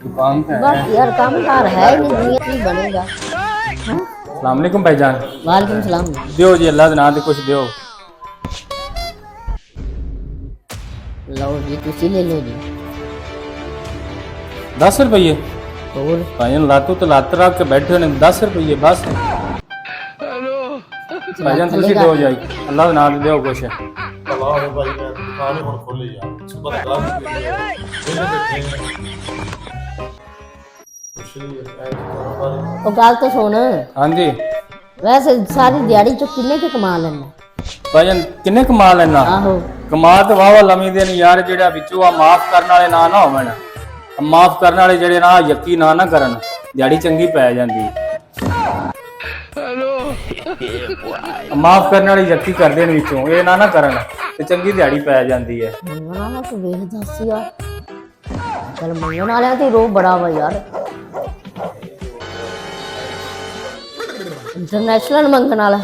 दुकान पे बस है। यार काम कार है ही नहीं, दुनिया की बनेगा। हाँ? अस्सलाम वालेकुम भाईजान। वालेकुम सलाम। दियो जी अल्लाह दे नाम ते कुछ दियो। लो जी तुसी ले लो जी। 10 रुपये और भाईजान लातू तो लात रख के बैठे ने 10 रुपये बस। भाईजान तुसी चलेगा। दियो जी अल्लाह दे नाम ते दियो कुछ। ਭਲਾ ਹੋਵੇ ਭਾਈ ਮੈਂ ਦੁਕਾਨ ਹੀ ਹੁਣ ਖੋਲੀ ਯਾਰ ਸੁਬਹ ਦਾ ਗਾਹਕ ਵੀ ਨਹੀਂ ਹੈ ਵਿਹਲੇ ਬੈਠੇ ਹਾਂ ਕੁਛ ਨਹੀਂ ਐ ਕਾਰੋਬਾਰ ਉਹ ਗੱਲ ਤਾਂ ਸੁਣ, हाँ जी ਵੈਸੇ ਸਾਰੀ ਦਿਹਾੜੀ ਚ ਕਿੰਨੇ ਕੁ ਕਮਾ ਲੈਣਾ? भाईजान किन्ने कमा लेना? ਆਹੋ कमा तो वावा लमी दे यार जेड़ा विचों आ माफ करने वाले ना ना होवन। माफ करने वाले जेड़े ना यकी ना करन दिहाड़ी चंगी पै जांदी। माफ करने वाले यकी कर देन विचों ये ना करन ते चंगी दिहाड़ी पै जांदी है। ਮੰਗਣ ਵਾਲਾ ਤਾਂ ਵੇਖ ਦੱਸ ਯਾਰ, ਚਲ ਮੰਗਣ ਵਾਲਿਆਂ ਤੇ ਰੋਹ ਬੜਾ ਵਾ ਯਾਰ। ਇੰਟਰਨੈਸ਼ਨਲ ਮੰਗਣ ਵਾਲਾ